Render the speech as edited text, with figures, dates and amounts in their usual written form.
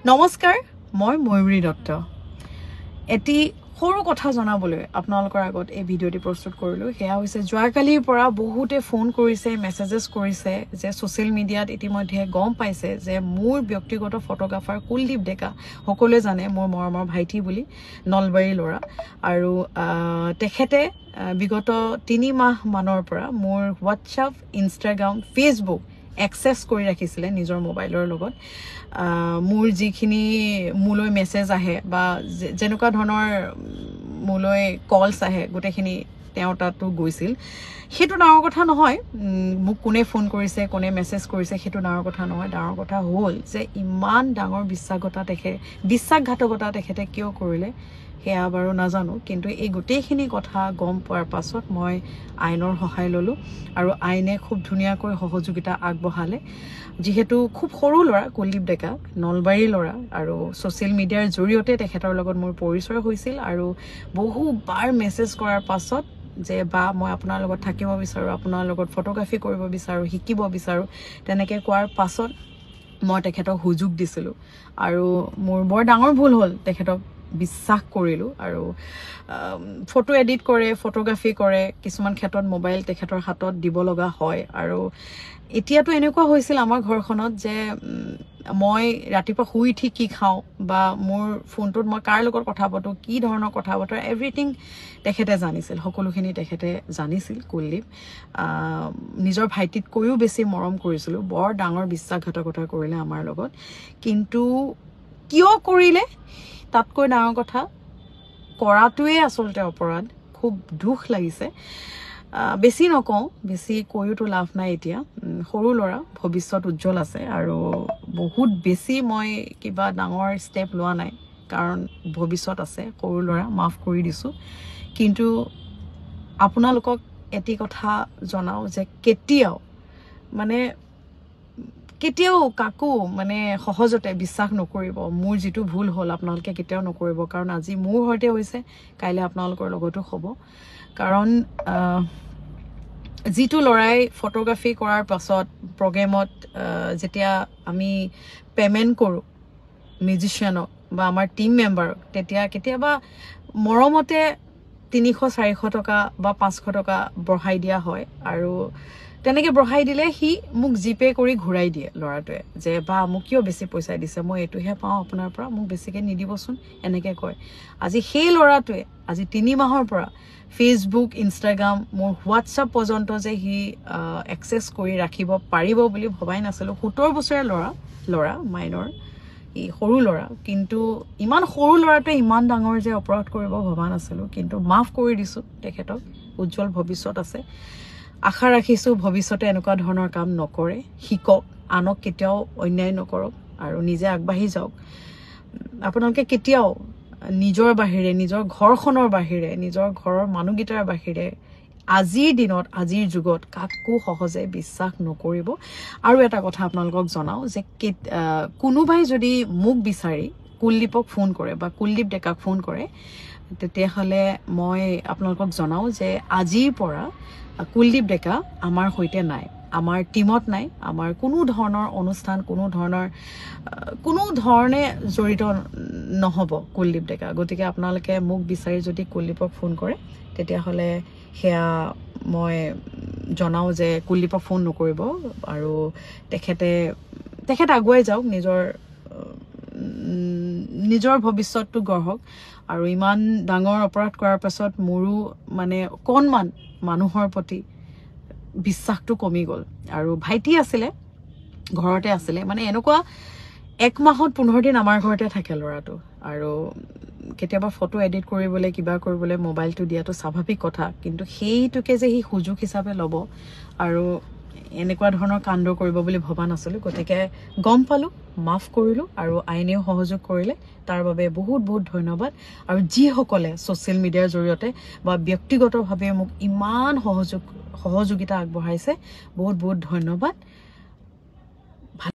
নমস্কাৰ মই ময়ূৰী দত্ত এটি সৰু কথা জনাবলৈ আপোনালোকৰ আগত এই ভিডিঅ'টি প্ৰস্তুত কৰিলো হেয়া হৈছে যোৱাকালিৰ পৰা বহুতে ফোন কৰিছে মেছেজেছ কৰিছে যে সোশ্যাল মিডিয়াত ইতিমধ্যে গম পাইছে যে মোৰ ব্যক্তিগত ফটোগ্ৰাফাৰ কুলদীপ ডেকা সকলোৱে জানে মোৰ মৰমৰ ভাইটি বুলি নলবাৰী ল'ৰা আৰু তেখেতে বিগত 3 মাহ মানৰ পৰা মোৰ WhatsApp Instagram Facebook एक्सेस কৰি ৰাখিছিলে নিজৰ মোবাইলৰ লগত মোৰ যিখিনি মুলৈ মেছেজ আহে বা যেনেকুৱা ধৰণৰ মুলৈ কলস আহে গোটেখিনি তেওঁ তাতো গৈছিল হেতু ডাঙৰ কথা নহয় মোক কোনে ফোন কৰিছে কোনে মেছেজ কৰিছে হেতু ডাঙৰ কথা নহয় ডাঙৰ কথা হ'ল যে ইমান ডাঙৰ বিশ্বাসঘাতকতা তেখেতে কিয় কৰিলে হেয়া বাৰু নাজানো কিন্তু এই গোটেইখিনি কথা গম পোৱাৰ পাছত মই আইনৰ সহায় ললো আৰু আইনে খুব ধুনিয়াকৈ সহযোগিতা আগবঢ়ালে যেহেতু খুব সৰু ল'ৰা কুলদীপ ডেকা নলবাৰী ল'ৰা আৰু সোশ্যাল মিডিয়াৰ জৰিয়তে তেখেতৰ লগত মোৰ পৰিচয় হৈছিল আৰু বহুবাৰ মেছেজ কৰাৰ পাছত যে বা মই আপোনাৰ লগত থাকিব বিচাৰো আপোনাৰ লগত ফটোগ্ৰাফি কৰিব বিচাৰো শিকিব বিচাৰো তেনেকৈ কোৱাৰ পাছত মই তেখেতক সুযোগ দিছিলো আৰু মোৰ বৰ ডাঙৰ ভুল হ'ল তেখেতক বিশ্বাস কৰিলো আৰু ফটো এডিট কৰে ফটোগ্ৰাফি কৰে কিছুমান ক্ষেত্ৰত মোবাইল তেখেতৰ হাতত দিব লগা হয় আৰু এতিয়াতো এনেকুৱা হৈছিল আমাৰ ঘৰখনত যে মই ৰাতিপুৱা শুই উঠি কি খাওঁ বা মোৰ ফোনটোত মই কাৰ লগত কথা পাতো কি ধৰণৰ কথা পাতো এভৰিথিং তেখেতে জানিছিল সকলোখিনি তেখেতে জানিছিল কুলদীপ নিজৰ ভাইটিত কৈও বেছি মৰম কৰিছিল বৰ ডাঙৰ বিশ্বাসঘাতকতা কৰিলে আমাৰ লগত কিন্তু কিয় কৰিলে তাতকৈ ডাঙৰ কথা কৰাটোৱে আসলতে অপৰাধ খুব দুখ লাগিছে বেছি নকওঁ বেছি কৈওতো লাভ নাই এতিয়া সৰু ল'ৰা ভৱিষ্যত উজ্জ্বল আছে আৰু বহুত বেছি মই কিবা ডাঙৰ ষ্টেপ লোৱা নাই কাৰণ ভৱিষ্যত আছে সৰু ল'ৰা মাফ কৰি দিছো কিন্তু আপোনালোকক এটি কথা জনাও যে কেতিয়াও কাকো মানে সহজতে বিশ্বাস নকৰিব মোৰ যেটো ভুল হ'ল আপোনালোকে কেতিয়াও নকৰিব কাৰণ আজি মোৰ হতে হৈছে কাইলে আপোনালোকৰ লগতো হ'ব কাৰণ যেটো লৰাই ফটোগ্ৰাফি কৰাৰ পাছত প্ৰগ্ৰামত যেতিয়া আমি পেমেন্ট কৰো মিউজিশিয়ানক বা আমাৰ টিম মেম্বাৰক তেতিয়া কেতিয়াবা মৰমতে 300-400 টকা বা 500 টকা বঢ়াই দিয়া হয় আৰু তেনেকে বঢ়াই দিলে হি মোক জিপে কৰি ঘুৰাই দিয়ে লৰাটোৱে যে বা মোক কিয় বেছি পইচা দিছে মই এটোহে পাও আপোনাৰ পৰা মোক বেছিকে নিদিবচোন এনেকে কয় আজি সেই লৰাটোৱে আজি 3 মাহৰ পৰা Facebook Instagram মোৰ WhatsApp পৰ্যন্ত যে হি এক্সেস কৰি ৰাখিব পাৰিব বুলি ভবাই নাছিল 17 বছৰীয়া লৰা মাইনৰ এই সৰু লৰা কিন্তু ইমান সৰু লৰাটোৱে ইমান ডাঙৰ যে অপৰাধ কৰিব ভবা নাছিল কিন্তু মাফ কৰি দিছো তেখেতক উজ্জ্বল ভৱিষ্যত আছে আশা ৰাখিছো ভৱিষ্যতে এনেকুৱা ধৰণৰ কাম নকৰে হিকক আনক কেতিয়াও অন্যায় নকৰক আৰু নিজে আগবাঢ়ি যাওক আপোনালোকে কেতিয়াও নিজৰ বাহিৰে নিজৰ ঘৰখনৰ বাহিৰে নিজৰ ঘৰৰ মানুহগিটাৰ বাহিৰে আজিৰ দিনত আজিৰ যুগত কাকো সহজে বিশ্বাস নকৰিব আৰু এটা কথা আপোনালোকক জনাও যে কোনোবাই যদি মোক বিচাৰি কুলদীপক ফোন কৰে বা কুলদীপ ডেকাক ফোন কৰে তেতিয়া হলে মই আপোনালোকক জনাও যে আজিৰ পৰা কুলদীপ ডেকা আমাৰ হৈতে নাই আমাৰ টিমত নাই আমাৰ কোনো ধৰণৰ অনুষ্ঠান কোনো ধৰণে জড়িত নহব কুলদীপ ডেকা গতিকে আপোনালোকে মোক বিচাৰি যদি কুলদীপক ফোন কৰে তেতিয়া হলে হেয়া মই জনাও যে কুলদীপক ফোন নকৰিব আৰু তেখেতে আগুৱাই যাওক নিজৰ ভৱিষ্যতটো গঢ়ক আৰু ইমান ডাঙৰ অপৰাধ কৰাৰ পাছত মোৰো মানে অকণমান মানুহৰ প্ৰতি বিশ্বাসটো কমি গল আৰু ভাইটি আছিলে ঘৰতে আছিলে মানে এনেকুৱা 1 মাহত 15 দিন আমাৰ ঘৰতে থাকে লৰাটো আৰু কেতিয়াবা ফটো এডিট কৰিবলৈ কিবা কৰিবলৈ মোবাইলটো দিয়াটো স্বাভাৱিক কথা কিন্তু সেইটোকে যে হি সুযোগ হিচাপে লব আৰু এনেকুৱা ধৰণৰ কাণ্ড কৰিব বুলি ভবা নাছিল গতিকে গম পালো মাফ কৰিলো আৰু আইনেও সহযোগ কৰিলে তাৰ বাবে বহুত ধন্যবাদ আৰু যি সকলে সোশ্যাল মিডিয়াৰ জৰিয়তে বা ব্যক্তিগতভাৱে মোক ইমান সহযোগিতা আগবঢ়াইছে বহুত ধন্যবাদ